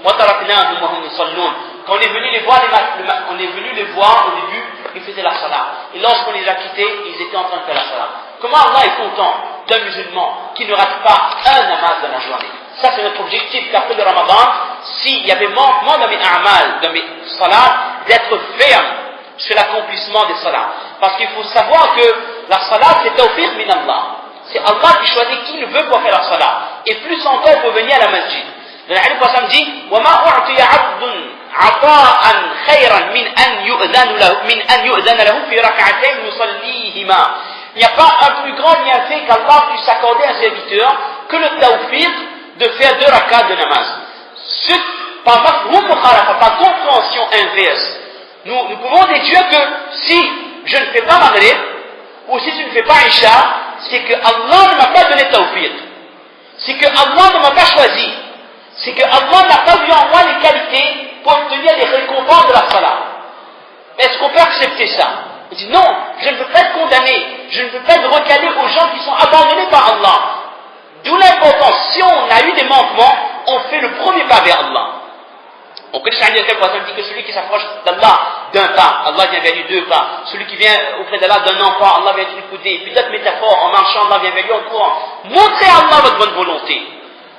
وَتَرَكْنَاهُمْ وَهُمْ يُصَلُّونَ. Quand on est venu les voir, on est venu les voir au début, ils faisaient la salat. Et lorsqu'on les a quittés, ils étaient en train de faire la salat. Comment Allah est content d'un musulman qui ne rate pas un namaz dans la journée? Ça, c'est notre objectif qu'après le Ramadan, s'il y avait manquement dans mes a'mal, dans mes salats, d'être ferme sur l'accomplissement des salats. Parce qu'il faut savoir que la salat, c'est tawfiq min Allah. C'est Allah qui choisit qui le veut pour faire la salat. Et plus encore pour venir à la masjid. Le Nabi Qassam dit وَمَا أُعْطِيَ عَبْدٌ عَطَاءً خَيْرًا مِنْ أَنْ يُؤْذَنَ لَهُ فِي رَكْعَتَيْنِ يُصَلِّيهِمَا. Il n'y a pas un plus grand bienfait qu'Allah puisse accorder à un serviteur que le tawfiq de faire 2 rakats de namaz. Par compréhension inverse, nous pouvons déduire que si je ne fais pas Maghrib, ou si je ne fais pas Isha, c'est que Allah ne m'a pas donné tawfiq. C'est que Allah ne m'a pas choisi. C'est que Allah n'a pas vu en moi les qualités pour obtenir les récompenses de la salat. Est-ce qu'on peut accepter ça? Il dit non, je ne veux pas être condamné, je ne veux pas être recalé aux gens qui sont abandonnés par Allah. D'où l'importance, si on a eu des manquements, on fait le premier pas vers Allah. On connaît ça, il dit que celui qui s'approche d'Allah d'un pas, Allah vient vers lui 2 pas. Celui qui vient auprès d'Allah d'un enfant, Allah vient lui couder. Puis d'autres métaphores, en marchant, Allah vient vers lui en courant. Montrez à Allah votre bonne volonté.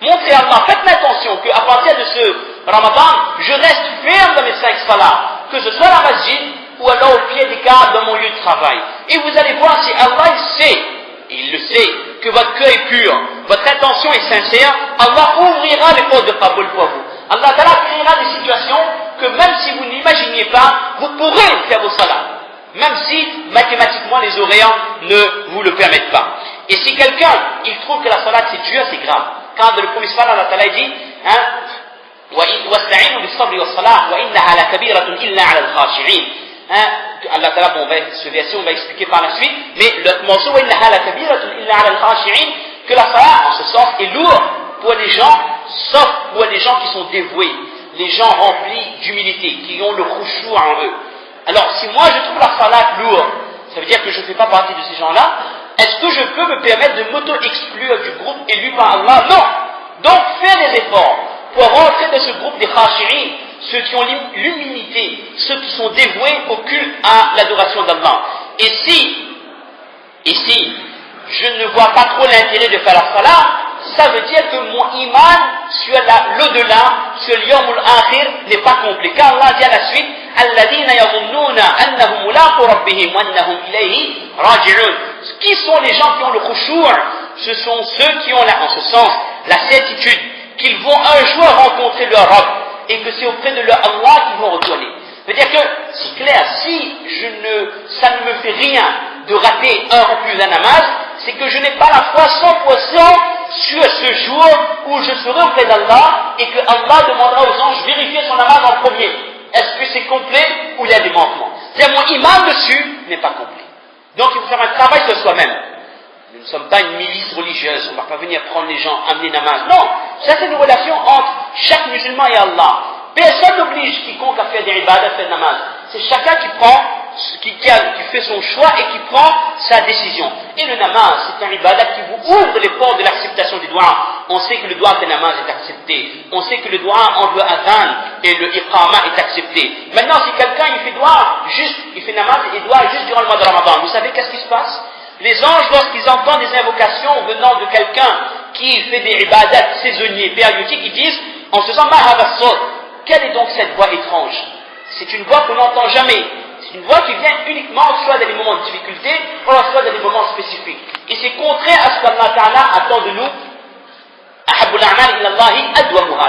Montrez à Allah, faites l'intention qu'à partir de ce Ramadan, je reste ferme dans mes 5 salats, que ce soit la masjid ou alors au pied des câbles dans mon lieu de travail. Et vous allez voir si Allah il sait, il le sait, que votre cœur est pur, votre intention est sincère, Allah ouvrira les portes de Qaboul pour vous. Allah Ta'ala créera des situations que même si vous n'imaginiez pas, vous pourrez faire vos salats. Même si mathématiquement les horaires ne vous le permettent pas. Et si quelqu'un, il trouve que la salat c'est dur, c'est grave. Quand le premier salat, Allah Ta'ala dit, وَاسْتَعِينُوا بِالصَّبْرِ وَالصَّلَاةِ وَإِنَّهَا لَكَبِيرَةٌ إِلَّا عَلَى الْخَاشِعِينَ. Allah Ta'ala, ce verset on va expliquer par la suite, mais le morceau وَإِنَّهَا لَكَبِيرَةٌ إِلَّا عَلَى الْخَاشِعِينَ, que la salat, en ce sens, est lourde pour les gens, sauf pour les gens qui sont dévoués, les gens remplis d'humilité, qui ont le khushu' en eux. Alors, si moi je trouve la salat lourde, ça veut dire que je ne fais pas partie de ces gens-là. Est-ce que je peux me permettre de m'auto-exclure du groupe élu par Allah? Non. Donc, faire des efforts pour rentrer dans ce groupe des khashi'in, ceux qui ont l'humilité, ceux qui sont dévoués au culte à l'adoration d'Allah. Et si je ne vois pas trop l'intérêt de faire la salat, ça veut dire que mon iman sur l'au-delà, sur l'yawmul akhir, n'est pas complet. Car Allah dit à la suite, الَّذِينَ يَظُنُّونَ أَنَّهُمْ مُلَاقُو رَبِّهِمْ وَأَنَّهُمْ إِلَيْهِ رَاجِعُونَ. Qui sont les gens qui ont le khushu'? Ce sont ceux qui ont en ce sens la certitude qu'ils vont un jour rencontrer leur Rabb et que c'est auprès de leur Allah qu'ils vont retourner. C'est-à-dire que, c'est clair, si ça ne me fait rien de rater un ou plus d'un namaz, c'est que je n'ai pas la foi 100% sur ce jour où je serai auprès d'Allah et que Allah demandera aux anges de vérifier son namaz en premier. Est-ce que c'est complet ou il y a des manquements? C'est-à-dire mon iman dessus n'est pas complet. Donc il faut faire un travail sur soi-même. Nous ne sommes pas une milice religieuse, on ne va pas venir prendre les gens, amener namaz. Non, ça c'est une relation entre chaque musulman et Allah. Personne n'oblige quiconque à faire des ibadah, à faire namaz. C'est chacun qui prend, qui fait son choix et qui prend sa décision. Et le namaz, c'est un ibadah qui vous ouvre les portes de l'acceptation du doigt. On sait que le doigt de namaz est accepté. On sait que le doigt entre le adhan et le iqama est accepté. Maintenant, si quelqu'un il fait namaz et doigt juste durant le mois de Ramadan, vous savez qu'est-ce qui se passe? Les anges, lorsqu'ils entendent des invocations venant de quelqu'un qui fait des ibadats saisonniers, périodiques, ils disent, en se disant, quelle est donc cette voix étrange? C'est une voix qu'on n'entend jamais. C'est une voix qui vient uniquement soit dans des moments de difficulté, soit dans des moments spécifiques. Et c'est contraire à ce qu'Allah Ta'ala attend de nous.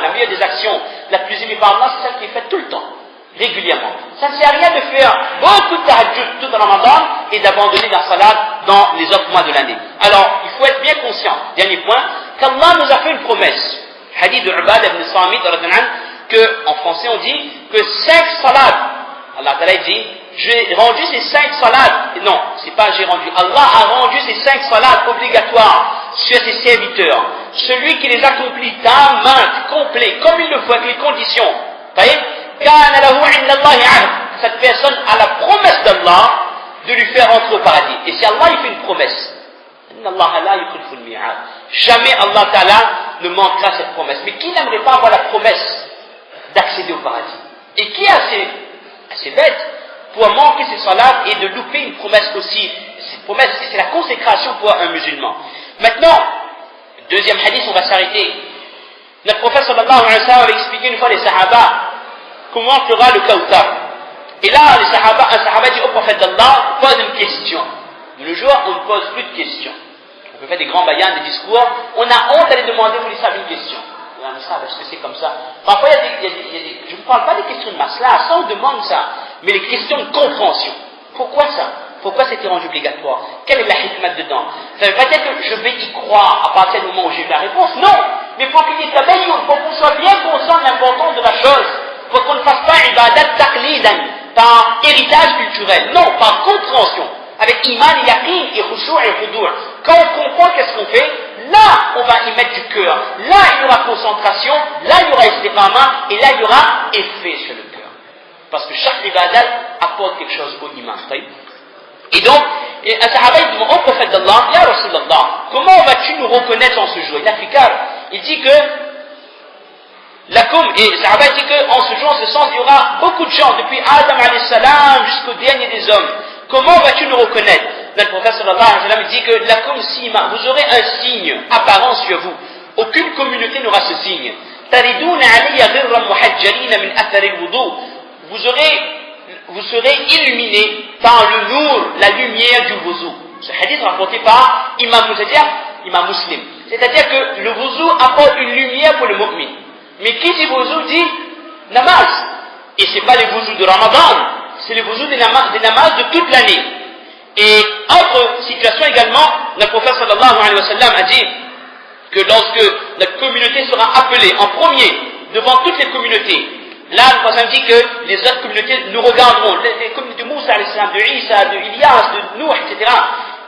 La meilleure des actions, la plus aimée par Allah, c'est celle qui est faite tout le temps, régulièrement. Ça ne sert à rien de faire beaucoup de tahajjud tout Ramadan et d'abandonner la salat dans les autres mois de l'année. Alors, il faut être bien conscient, dernier point, qu'Allah nous a fait une promesse. Hadith de Ubadah ibn Samit, que, en français on dit que 5 salats, Allah Ta'ala dit, j'ai rendu ces 5 salats, non, c'est pas j'ai rendu, Allah a rendu ces 5 salats obligatoires sur ses serviteurs. Celui qui les accomplit tamam, complet, comme il le faut, avec les conditions. Vous voyez, cette personne a la promesse d'Allah de lui faire entrer au paradis. Et si Allah il fait une promesse, jamais Allah Ta'ala ne manquera cette promesse. Mais qui n'aimerait pas avoir la promesse d'accéder au paradis. Et qui est assez bête pour manquer ces salats et de louper une promesse aussi. Cette promesse, c'est la consécration pour un musulman. Maintenant, deuxième hadith, on va s'arrêter. Notre prophète sallallahu alayhi wa sallam avait expliqué une fois les sahaba comment fera le Kawthar. Et là, un sahaba dit au prophète d'Allah, pose une question. De nos jours, on ne pose plus de questions. On peut faire des grands bayans, des discours. On a honte à les demander, vous les savez, une question. Est-ce que c'est comme ça? Parfois, je ne parle pas des questions de masla, ça on demande ça, mais les questions de compréhension. Pourquoi ça? Pourquoi c'était rendu obligatoire? Quelle est la hikmat dedans? Ça ne veut pas dire que je vais y croire à partir du moment où j'ai eu la réponse, non! Mais pour qu'il y ait tabayoun, pour qu'on soit bien conscient de l'importance de la chose, pour qu'on ne fasse pas ibadat taqlidan, par héritage culturel, non, par compréhension, avec iman et yaqin et khushu' et khudu'. Quand on comprend qu'est-ce qu'on fait, là, on va y mettre du cœur. Là, il y aura concentration, là, il y aura istiqama, et là, il y aura effet sur le cœur. Parce que chaque ibadat apporte quelque chose au iman. Et donc, un sahaba, il demande au prophète d'Allah, Ya Rasulallah, comment vas-tu nous reconnaître en ce jour? Il dit que, et le sahaba dit qu'en ce jour, en ce sens, il y aura beaucoup de gens, depuis Adam alayhi salam jusqu'au dernier des hommes. Comment vas-tu nous reconnaître? Le prophète sallallahu alayhi wa sallam dit que lakum sima, vous aurez un signe apparent sur vous. Aucune communauté n'aura ce signe. Tariduna alayya ghirran muhajjalina min athari al-wudu. Vous serez illuminés par le nour, la lumière du wudu. Ce hadith rapporté par Imam Muslim. C'est-à-dire que le wudu apporte une lumière pour le mu'min. Mais qui dit wudu dit namaz. Et ce n'est pas les wudu de Ramadan, c'est les wudu des namaz de toute l'année. Et autre situation également, le prophète sallallahu alayhi wa sallam a dit que lorsque la communauté sera appelée en premier devant toutes les communautés, là le prophète dit que les autres communautés nous regarderont, les communautés de Moussa, de Isa, de Ilias, de Nouh, etc.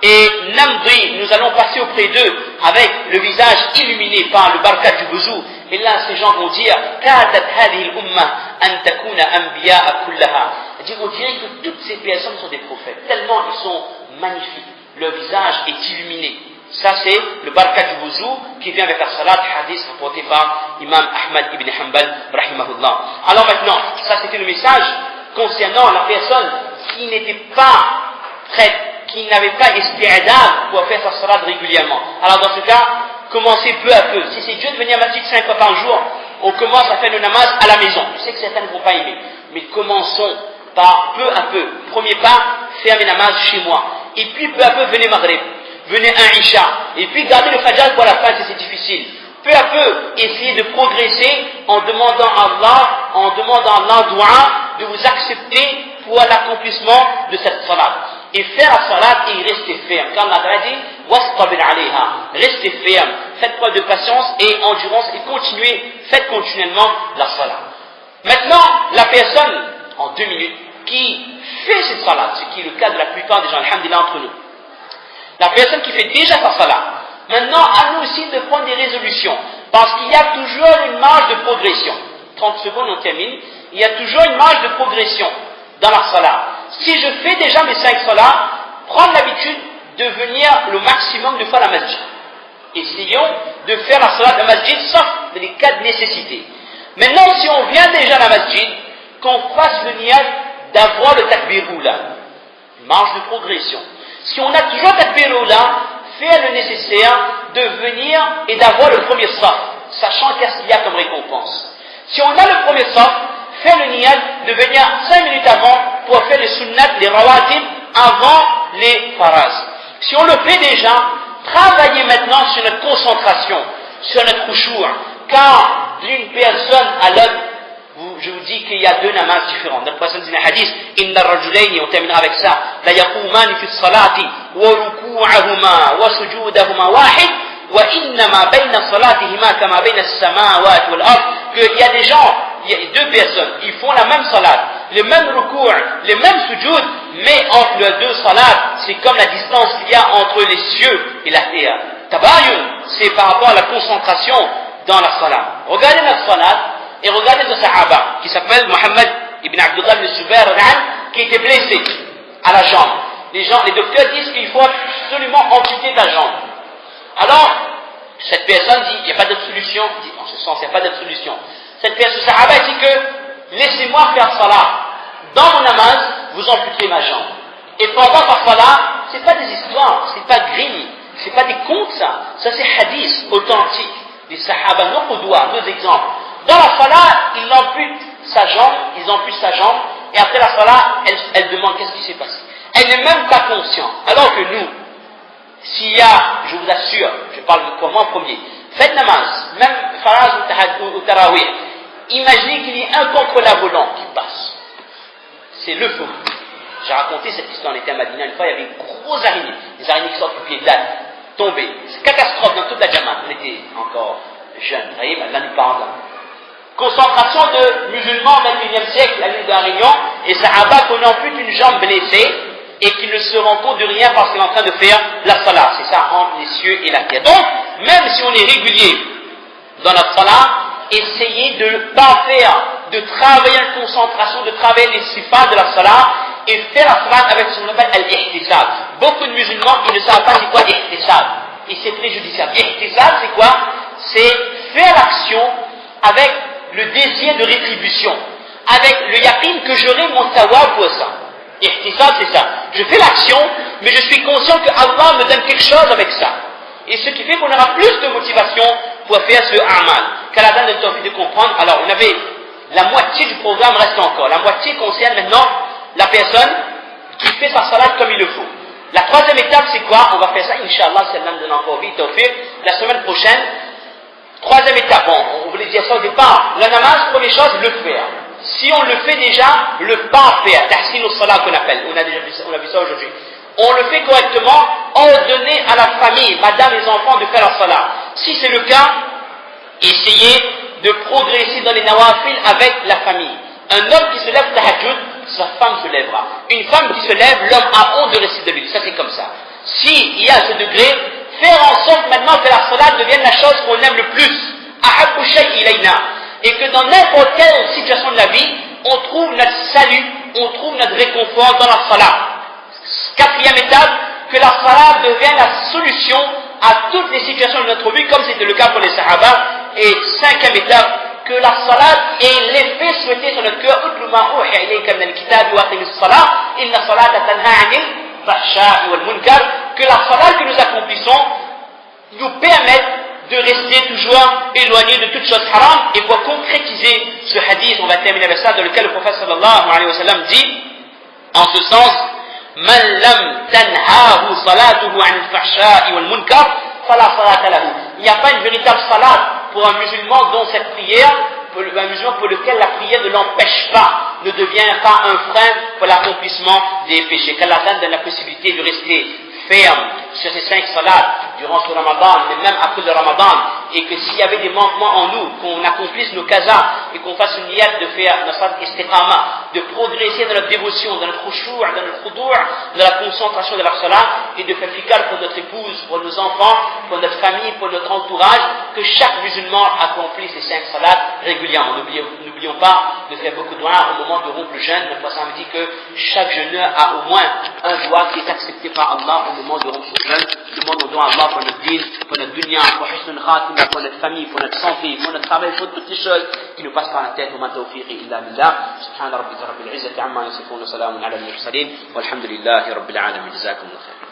Et Namdi, nous allons passer auprès d'eux avec le visage illuminé par le barkat du wudu. Et là, ces gens vont dire, Kadat hadhihi al-umma an takuna anbiya'a kullaha. On dirait que toutes ces personnes sont des prophètes, tellement ils sont magnifiques. Leur visage est illuminé. Ça, c'est le barkat du wudu qui vient avec la salat, hadith rapporté par Imam Ahmad ibn Hanbal, rahimahullah. Alors maintenant, ça c'était le message concernant la personne qui n'était pas prête, qui n'avait pas isti'adab pour faire sa salat régulièrement. Alors dans ce cas, commencez peu à peu. Si c'est Dieu de venir à masjid 5 fois par jour, on commence à faire le namaz à la maison. Je sais que certains ne vont pas aimer, mais commençons par peu à peu. Premier pas, faire mes namaz chez moi. Et puis peu à peu, venez Maghrib, venez un Isha. Et puis gardez le Fajr pour la fin si c'est difficile. Peu à peu, essayez de progresser en demandant à Allah dua de vous accepter pour l'accomplissement de cette salat. Et faire la salat et y rester ferme. Quand Allah a dit, wastabir alayha, restez ferme, faites preuve de patience et endurance et faites continuellement la salat. Maintenant, la personne, en 2 minutes, qui fait cette salat, ce qui est le cas de la plupart des gens, alhamdulillah, entre nous. La personne qui fait déjà sa salat, maintenant, à nous aussi de prendre des résolutions, parce qu'il y a toujours une marge de progression. 30 secondes, on termine. Il y a toujours une marge de progression dans la salat. Si je fais déjà mes 5 salats, prendre l'habitude de venir le maximum de fois à la masjid. Essayons de faire la salat à la masjid, sauf dans les cas de nécessité. Maintenant, si on vient déjà à la masjid, qu'on fasse le niyat d'avoir le takbir oula, une marge de progression. Si on a toujours takbir oula, faire le nécessaire de venir et d'avoir le premier saf, sachant qu'est-ce qu'il y a comme récompense. Si on a le premier saf, faire le niyat de venir 5 minutes avant pour faire les sunnat, les rawatib, avant les faraz. Si on le fait déjà, travaillez maintenant sur notre concentration, sur notre khushu', car d'une personne à l'autre, je vous dis qu'il y a 2 namazs différents. Notre personne dit un hadith, Inna rajulayni, on terminera avec ça, la yaqumani fi salati, wa ruku'ahuma, wa sujudahuma wahid, wa innama bayna salatihima kama bayna as-samawati wal ard, qu'il y a des gens, il y a 2 personnes, ils font la même salat, le même ruku', le même sujud, mais entre les 2 salats, c'est comme la distance qu'il y a entre les cieux et la terre. Tabayun, c'est par rapport à la concentration dans la salat. Regardez notre salat, et regardez ce sahaba, qui s'appelle Mohammed ibn Abdullah ibn Zubair, qui était blessé à la jambe. Les docteurs disent qu'il faut absolument amputer la jambe. Alors, cette personne dit, il n'y a pas d'autre solution. Il dit, en ce sens, il n'y a pas d'autre solution. Ce sahaba dit que laissez-moi faire salat. Dans mon namaz, vous amputez ma jambe. Et pendant ta salat, c'est pas des histoires, c'est pas gris, c'est pas des contes ça. Ça c'est hadith authentique des sahaba, nos qudwa, nos exemples. Dans la salat, ils amputent sa jambe, et après la salat, elle demande qu'est-ce qui s'est passé. Elle n'est même pas consciente. Alors que nous, s'il y a, je vous assure, je parle de comment en premier, faites namaz, même faraz ou tarawih, imaginez qu'il y ait un contre-la-volant qui passe. C'est l'euphorie. J'ai raconté cette histoire, on était à Madina une fois, il y avait une grosse araignée, des araignées qui sortent du pied d'âne, tombées. C'est catastrophe dans toute la Jamaat, on était encore jeunes, vous voyez, l'année par an. Concentration de musulmans au XXIe siècle, à l'île de la Réunion, et Sahaba qu'on ampute une jambe blessée, et qu'il ne se rend compte de rien parce qu'il est en train de faire la salat. C'est ça, entre les cieux et la terre. Donc, même si on est régulier dans la salat, essayez de ne pas faire, de travailler la concentration, de travailler les sifats de la salat, et faire la salat avec ce qu'on appelle al-ihtisab. Beaucoup de musulmans qui ne savent pas c'est quoi ihtisab. Et c'est préjudiciable. Ihtisab, c'est quoi? C'est faire l'action avec le désir de rétribution, avec le yaqin que j'aurai mon sawab pour ça. Ihtisab, c'est ça. Je fais l'action, mais je suis conscient que Allah me donne quelque chose avec ça. Et ce qui fait qu'on aura plus de motivation pour faire ce amal. Qu'Allah donne le temps de comprendre. Alors, on avait la moitié du programme reste encore. La moitié concerne maintenant la personne qui fait sa salat comme il le faut. La troisième étape, c'est quoi? On va faire ça, Inch'Allah, c'est l'âme de encore vie, tawfiq, la semaine prochaine. Troisième étape, bon, on voulait dire ça au départ. La namaz, première chose, le faire. Si on le fait déjà, le pas faire, tahsin al-salat qu'on appelle, on a vu ça aujourd'hui. On le fait correctement, ordonner à la famille, madame et les enfants de faire la salat. Si c'est le cas, essayez de progresser dans les nawafil avec la famille. Un homme qui se lève tahajjud, sa femme se lèvera. Une femme qui se lève, l'homme a honte de réciter de lui. Ça c'est comme ça. S'il y a ce degré, faire en sorte maintenant que la salat devienne la chose qu'on aime le plus. Ahabbu shay ilayna. Et que dans n'importe quelle situation de la vie, on trouve notre salut, on trouve notre réconfort dans la salat. Quatrième étape, que la salat devienne la solution à toutes les situations de notre vie, comme c'était le cas pour les sahaba. Et cinquième étape, que la salat ait l'effet souhaité sur notre cœur. Que la salat que nous accomplissons nous permette de rester toujours éloignés de toutes choses haram. Et pour concrétiser ce hadith, on va terminer avec ça, dans lequel le prophète sallallahu alayhi wa sallam dit, en ce sens, Man lam tanhahu salatuhu an al-fahsha'i wal munkar, fala salata lahu. Il n'y a pas une véritable salat pour un musulman dont cette prière, pour un musulman pour lequel la prière ne l'empêche pas, ne devient pas un frein pour l'accomplissement des péchés. Qu'Allah donne la possibilité de rester ferme sur ces 5 salats durant ce Ramadan, mais même après le Ramadan, et que s'il y avait des manquements en nous, qu'on accomplisse nos qazas et qu'on fasse une niyyat de faire notre salat istiqama, de progresser dans notre dévotion, dans notre khushu', dans notre khudu', dans la concentration de la salat, et de faire fikal pour notre épouse, pour nos enfants, pour notre famille, pour notre entourage, que chaque musulman accomplisse ces 5 salats régulièrement. N'oublions pas de faire beaucoup de doigts au moment de rompre le jeûne. Le prophète me dit que chaque jeûneur a au moins un doigt qui est accepté par Allah au moment de rompre son jeûne. Demandons à Allah pour notre dîn, pour notre dunya, pour husn khatima, pour notre famille, pour notre santé, pour notre travail, pour toutes les choses qui nous passent par la tête. وما توفيقي إلا بالله سبحان ربك رب العزة عما يصفون وسلام على المرسلين والحمد لله رب العالمين جزاكم الله خير.